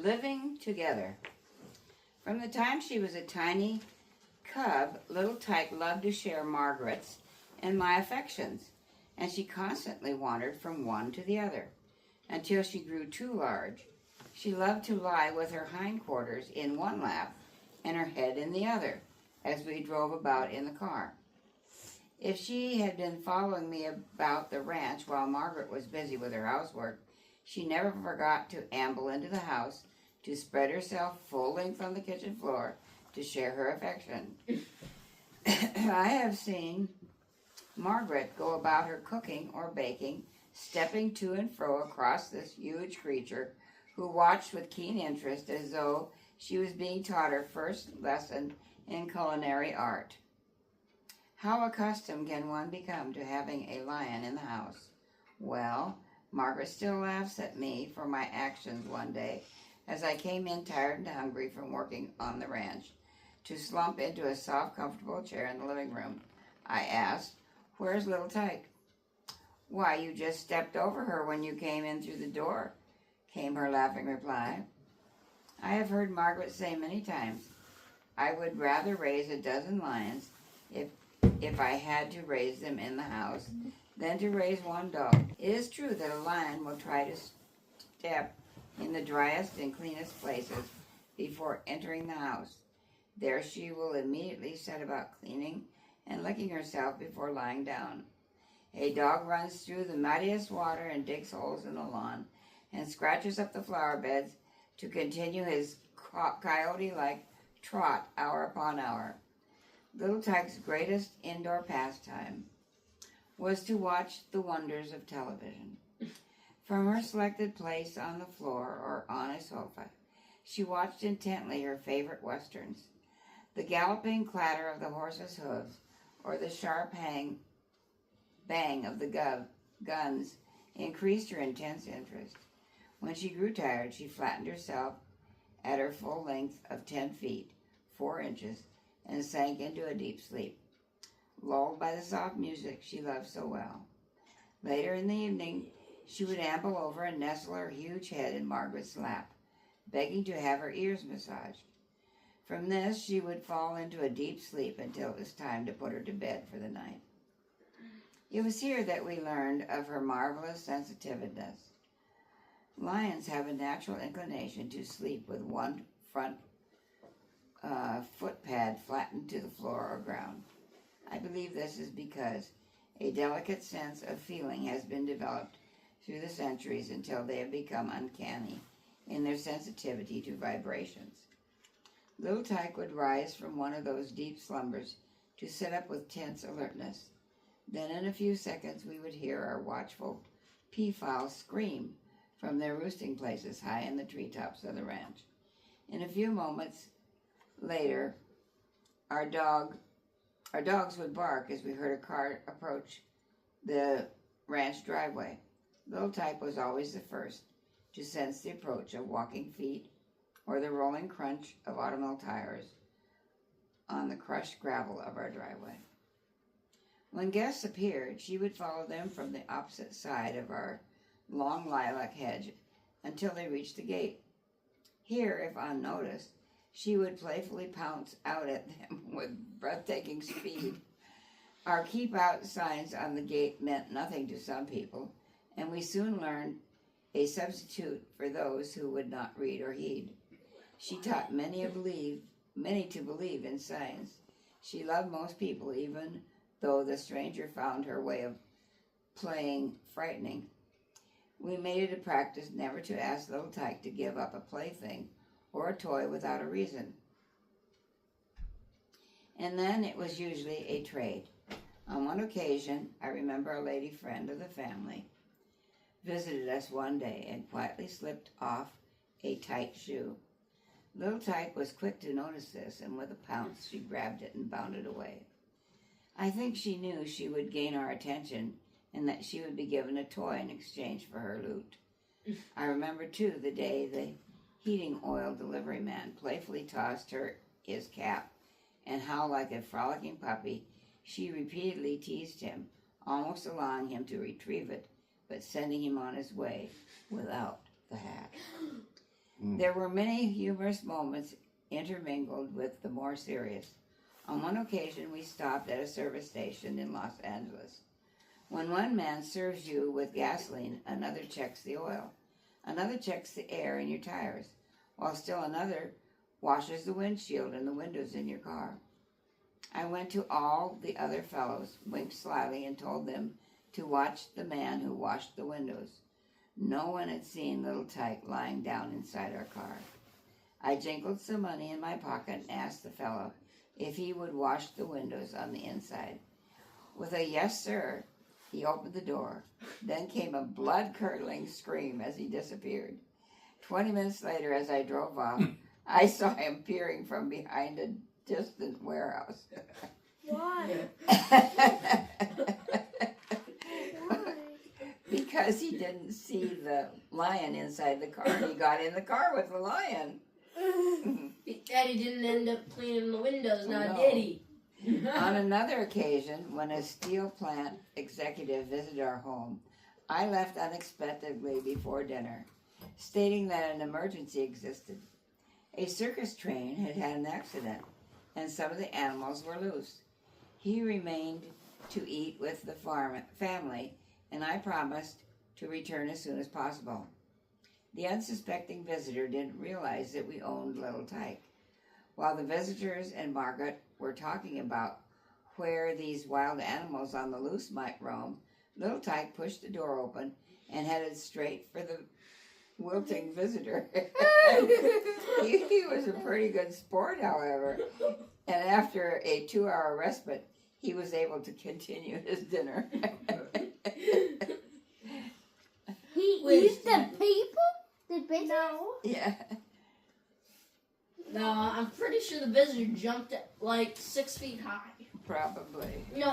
Living together. From the time she was a tiny cub, little Tyke loved to share Margaret's and my affections, and she constantly wandered from one to the other until she grew too large. She loved to lie with her hindquarters in one lap and her head in the other as we drove about in the car. If she had been following me about the ranch while Margaret was busy with her housework, she never forgot to amble into the house to spread herself full length on the kitchen floor to share her affection. I have seen Margaret go about her cooking or baking, stepping to and fro across this huge creature who watched with keen interest as though she was being taught her first lesson in culinary art. How accustomed can one become to having a lion in the house? Well, Margaret still laughs at me for my actions one day as I came in tired and hungry from working on the ranch to slump into a soft, comfortable chair in the living room. I asked, "Where's little Tyke?" "Why, you just stepped over her when you came in through the door," came her laughing reply. I have heard Margaret say many times, "I would rather raise a dozen lions if I had to raise them in the house than to raise one dog." It is true that a lion will try to step in the driest and cleanest places before entering the house. There she will immediately set about cleaning and licking herself before lying down. A dog runs through the muddiest water and digs holes in the lawn and scratches up the flower beds to continue his coyote-like trot hour upon hour. Little Tyke's greatest indoor pastime was to watch the wonders of television. From her selected place on the floor or on a sofa, she watched intently her favorite westerns. The galloping clatter of the horses' hooves or the sharp bang of the guns increased her intense interest. When she grew tired, she flattened herself at her full length of 10 feet, 4 inches, and sank into a deep sleep, lulled by the soft music she loved so well. Later in the evening, she would amble over and nestle her huge head in Margaret's lap, begging to have her ears massaged. From this, she would fall into a deep sleep until it was time to put her to bed for the night. It was here that we learned of her marvelous sensitiveness. Lions have a natural inclination to sleep with one front foot pad flattened to the floor or ground. I believe this is because a delicate sense of feeling has been developed through the centuries until they have become uncanny in their sensitivity to vibrations. Little Tyke would rise from one of those deep slumbers to sit up with tense alertness. Then in a few seconds we would hear our watchful peafowls scream from their roosting places high in the treetops of the ranch. In a few moments later, our dogs would bark as we heard a car approach the ranch driveway. Little Tyke was always the first to sense the approach of walking feet or the rolling crunch of automobile tires on the crushed gravel of our driveway. When guests appeared, she would follow them from the opposite side of our long lilac hedge until they reached the gate. Here, if unnoticed, she would playfully pounce out at them with breathtaking speed. Our keep out signs on the gate meant nothing to some people, and we soon learned a substitute for those who would not read or heed. She taught many to believe in signs. She loved most people, even though the stranger found her way of playing frightening. We made it a practice never to ask little Tyke to give up a plaything or a toy without a reason. And then it was usually a trade. On one occasion, I remember a lady friend of the family visited us one day and quietly slipped off a tight shoe. Little Tyke was quick to notice this, and with a pounce she grabbed it and bounded away. I think she knew she would gain our attention and that she would be given a toy in exchange for her loot. I remember, too, the day the heating oil delivery man playfully tossed her his cap, and how, like a frolicking puppy, she repeatedly teased him, almost allowing him to retrieve it, but sending him on his way without the hat. There were many humorous moments intermingled with the more serious. On one occasion, we stopped at a service station in Los Angeles. When one man serves you with gasoline, another checks the oil. Another checks the air in your tires, while still another washes the windshield and the windows in your car. I went to all the other fellows, winked slyly, and told them to watch the man who washed the windows. No one had seen little Tyke lying down inside our car. I jingled some money in my pocket and asked the fellow if he would wash the windows on the inside. With a yes, sir, he opened the door. Then came a blood-curdling scream as he disappeared. 20 minutes later, as I drove off, I saw him peering from behind a distant warehouse. Why? Because he didn't see the lion inside the car. He got in the car with the lion. Daddy didn't end up cleaning the windows, now No. did he? On another occasion, when a steel plant executive visited our home, I left unexpectedly before dinner, stating that an emergency existed. A circus train had had an accident, and some of the animals were loose. He remained to eat with the family, and I promised to return as soon as possible. The unsuspecting visitor didn't realize that we owned little Tyke. While the visitors and Margaret were talking about where these wild animals on the loose might roam, little Tyke pushed the door open and headed straight for the wilting visitor. He was a pretty good sport, however, and after a 2-hour respite, he was able to continue his dinner. He Wait, used the people? The business? No. Yeah. No, I'm pretty sure the visitor jumped at like 6 feet high. Probably. No.